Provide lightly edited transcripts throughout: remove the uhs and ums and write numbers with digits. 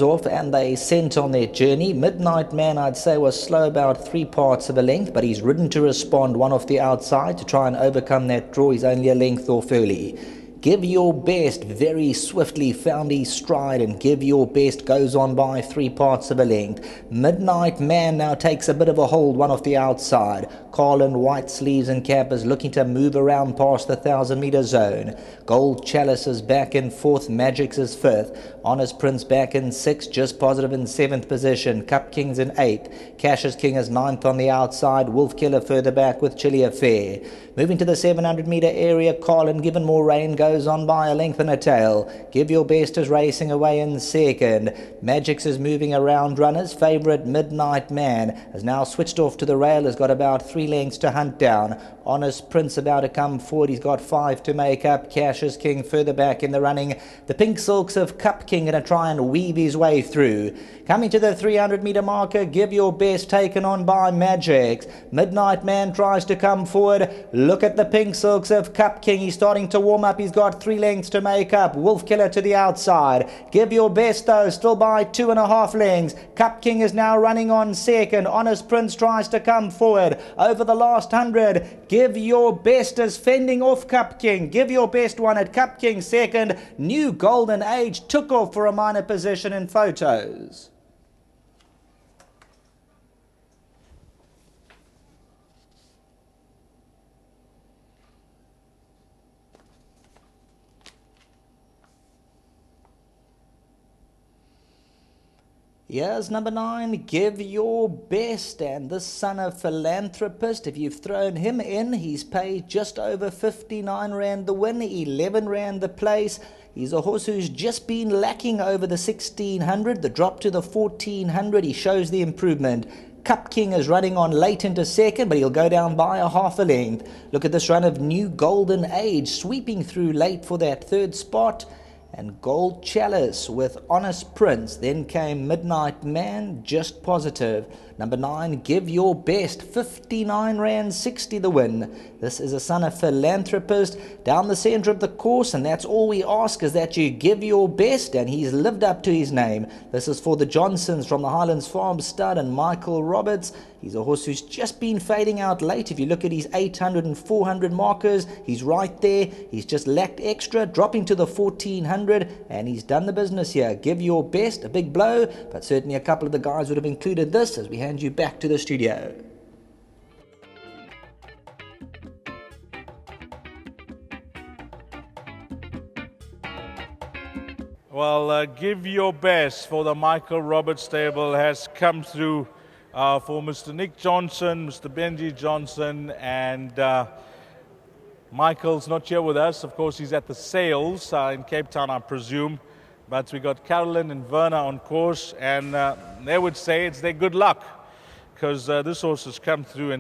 off and they sent on their journey. Midnight Man, I'd say, was slow about 3 parts of a length, but he's ridden to respond one off the outside to try and overcome that draw. He's only a length off early. Give Your Best very swiftly found his stride, and Give Your Best goes on by 3 parts of a length. Midnight Man now takes a bit of a hold, one off the outside. Carlin, white sleeves and cap, is looking to move around past the 1,000-meter zone. Gold Chalice is back in 4th, Magix is 5th. Honest Prince back in 6th, just positive in 7th position. Cup King's in 8th. Cash's King is 9th on the outside. Wolf Killer further back with Chili Affair. Moving to the 700-meter area, Carlin, given more rain, goes on by a length and a tail. Give Your Best is racing away in 2nd. Magix is moving around runners. Favourite Midnight Man has now switched off to the rail, has got about 3 lengths to hunt down. Honest Prince about to come forward, he's got 5 to make up. Cash's King further back in the running. The Pink Silks of Cup King going to try and weave his way through. Coming to the 300-meter marker, Give Your Best taken on by Magix. Midnight Man tries to come forward. Look at the Pink Silks of Cup King. He's starting to warm up. He's got 3 lengths to make up. Wolf Killer to the outside. Give Your Best, though, still by 2.5 lengths. Cup King is now running on 2nd. Honest Prince tries to come forward. Over the last 100, Give Your Best is fending off Cup King. Give Your Best won at Cup King 2nd. New Golden Age took off for a minor position in photos. Here's number 9, Give Your Best, and the son of philanthropist. If you've thrown him in, he's paid just over 59 Rand the win, 11 Rand the place. He's a horse who's just been lacking over the 1600, the drop to the 1400. He shows the improvement. Cup King is running on late into 2nd, but he'll go down by a half a length. Look at this run of New Golden Age, sweeping through late for that 3rd spot. And Gold Chalice with Honest Prince. Then came Midnight Man, just positive. Number 9, Give Your Best, 59 Rand 60 the win. This is a son of philanthropist down the centre of the course, and that's all we ask, is that you give your best, and he's lived up to his name. This is for the Johnsons from the Highlands Farm stud and Michael Roberts. He's a horse who's just been fading out late. If you look at his 800 and 400 markers, he's right there. He's just lacked extra, dropping to the 1400, and he's done the business here. Give Your Best, a big blow, but certainly a couple of the guys would have included this as we hand you back to the studio. Well, Give Your Best for the Michael Roberts stable has come through for Mr. Nick Johnson, Mr. Benji Johnson, and Michael's not here with us. Of course, he's at the sales in Cape Town, I presume. But we got Carolyn and Werner on course, and they would say it's their good luck, because this horse has come through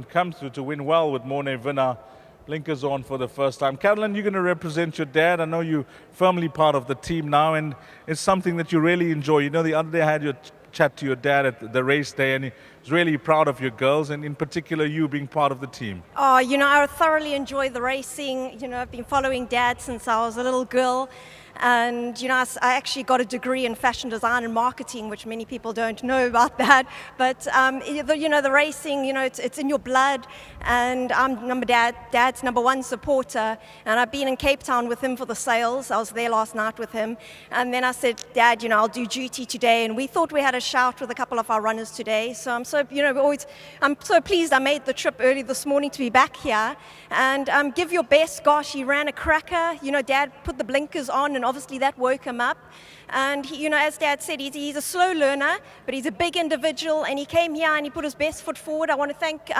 to win well with Morne Werner. Blinkers on for the first time. Carolyn, you're going to represent your dad. I know you're firmly part of the team now, and it's something that you really enjoy. You know, the other day I had your chat to your dad at the race day, and he was really proud of your girls, and in particular you being part of the team. Oh, you know, I thoroughly enjoy the racing. You know, I've been following Dad since I was a little girl. And, you know, I actually got a degree in fashion design and marketing, which many people don't know about that. But, you know, the racing, you know, it's in your blood. And I'm Dad's number 1 supporter. And I've been in Cape Town with him for the sales. I was there last night with him. And then I said, Dad, you know, I'll do duty today. And we thought we had a shout with a couple of our runners today. So I'm so, you know, I'm so pleased I made the trip early this morning to be back here. And Give Your Best, gosh, he ran a cracker. You know, Dad put the blinkers on, and obviously that woke him up. And he, you know, as Dad said, he's a slow learner, but he's a big individual, and he came here and he put his best foot forward. I want to thank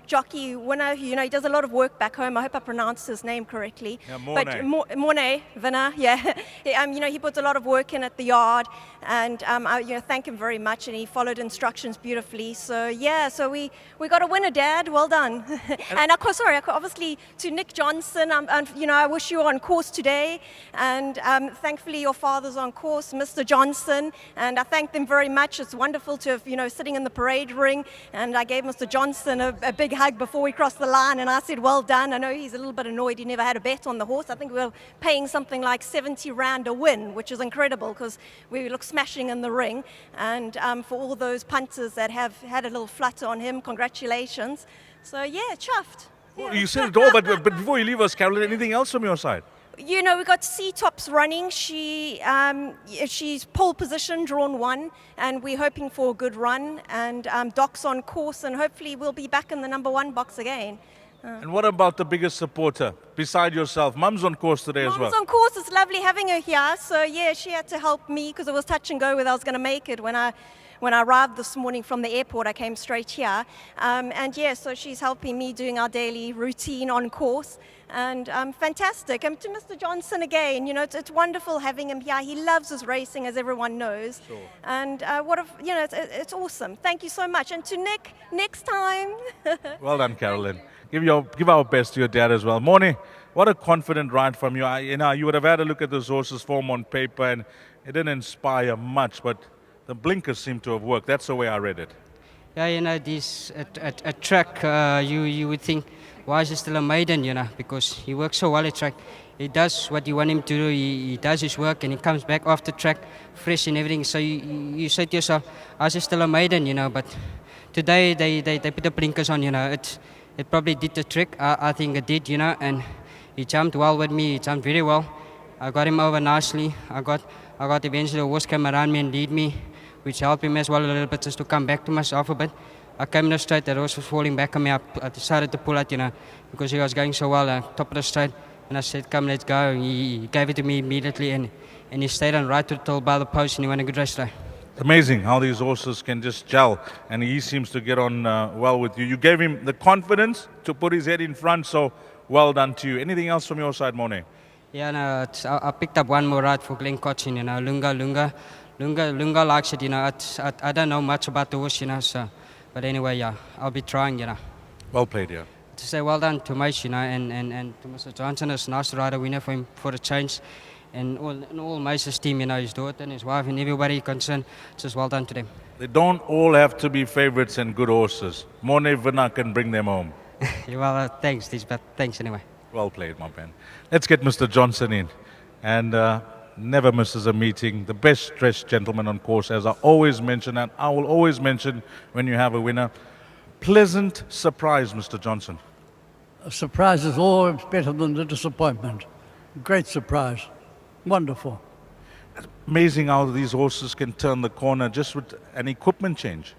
Jockey Winner, you know, he does a lot of work back home. I hope I pronounced his name correctly. Yeah, Morne. But Morne Winner, yeah. You know, he puts a lot of work in at the yard, and I, you know, thank him very much, and he followed instructions beautifully. So yeah, so we got a winner, Dad. Well done. And of course, obviously to Nick Johnson, you know, I wish you were on course today, and thankfully your father's on course, Mr. Johnson, and I thank them very much. It's wonderful to have, sitting in the parade ring, and I gave Mr. Johnson a big hug before we crossed the line, and I said, well done. I know he's a little bit annoyed he never had a bet on the horse. I think we were paying something like 70 rand a win, which is incredible because we look smashing in the ring, and for all those punters that have had a little flutter on him, congratulations. So yeah, chuffed. Well, you said it all, but before you leave us, Carolyn, anything else from your side? We've got C-Tops running. She's pole position, drawn 1, and we're hoping for a good run. And Doc's on course, and hopefully we'll be back in the number 1 box again. And what about the biggest supporter beside yourself? Mum's on course today as well. Mum's on course. It's lovely having her here. So yeah, she had to help me because it was touch and go whether I was going to make it. When I arrived this morning from the airport, I came straight here. And yeah, so she's helping me doing our daily routine on course. And fantastic. And to Mr. Johnson again, it's wonderful having him here. He loves his racing, as everyone knows. Sure. And it's awesome. Thank you so much. And to Nick, next time. Well done, Carolyn. Give our best to your dad as well. Morning, what a confident ride from you. You would have had a look at this horse's form on paper, and it didn't inspire much, but the blinkers seem to have worked. That's the way I read it. Yeah, this at track, you would think, why is he still a maiden, because he works so well at track. He does what you want him to do. He does his work, and he comes back after track fresh and everything. So you say to yourself, why is he still a maiden, but today they put the blinkers on, It probably did the trick. I think it did, and he jumped well with me. He jumped very well. I got him over nicely. I got eventually the horse came around me and lead me, which helped him as well a little bit just to come back to myself a bit. I came in the straight, the horse was falling back on me. I decided to pull out, because he was going so well, top of the straight. And I said, come, let's go. He gave it to me immediately, and he stayed on right till by the post, and he won a good race today. Amazing how these horses can just gel, and he seems to get on well with you. You gave him the confidence to put his head in front, so well done to you. Anything else from your side, Monet? Yeah, no, I picked up one more ride for Glen Cochin, Lunga likes it, I don't know much about the horse, so, but anyway, yeah, I'll be trying, Well played, yeah. To say well done to Maish, and to Mr. Johnson, it's nice to ride a winner for him for a change. And all Mace's team, his daughter and his wife and everybody concerned, just well done to them. They don't all have to be favorites and good horses. Monet Vina can bring them home. Well, thanks, but thanks anyway. Well played, my man. Let's get Mr. Johnson in. And never misses a meeting. The best dressed gentleman on course, as I always mention, and I will always mention when you have a winner. Pleasant surprise, Mr. Johnson. A surprise is always better than the disappointment. Great surprise. Wonderful. Amazing how these horses can turn the corner just with an equipment change.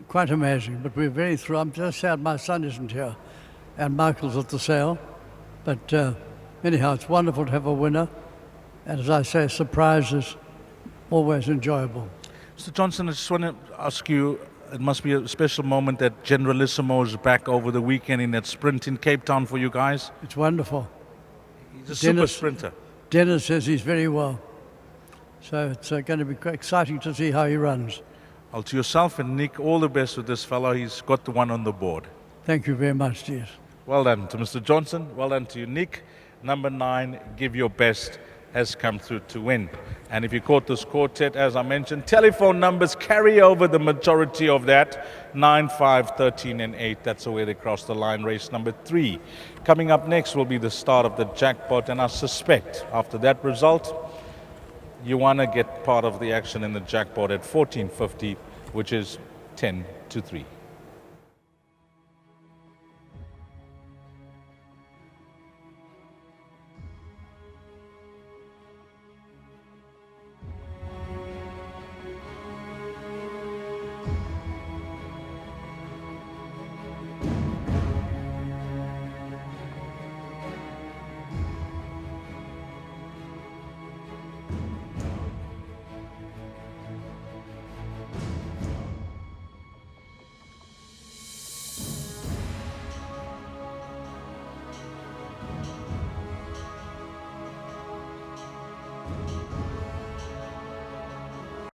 Quite amazing, but we're very thrilled. I'm just sad my son isn't here, and Michael's at the sale. But anyhow, it's wonderful to have a winner. And as I say, surprise is always enjoyable. Mr. Johnson, I just want to ask you, it must be a special moment that Generalissimo is back over the weekend in that sprint in Cape Town for you guys. It's wonderful. He's a super sprinter. Dennis says he's very well. So it's going to be quite exciting to see how he runs. Well, to yourself and Nick, all the best with this fellow. He's got the one on the board. Thank you very much, dear. Well done to Mr. Johnson. Well done to you, Nick. Number 9, Give Your Best, has come through to win. And if you caught this quartet, as I mentioned, telephone numbers carry over the majority of that. 9, 5, 13 and 8. That's the way they cross the line. Race number 3. Coming up next will be the start of the jackpot. And I suspect after that result, you want to get part of the action in the jackpot at 14.50, which is 10 to 3.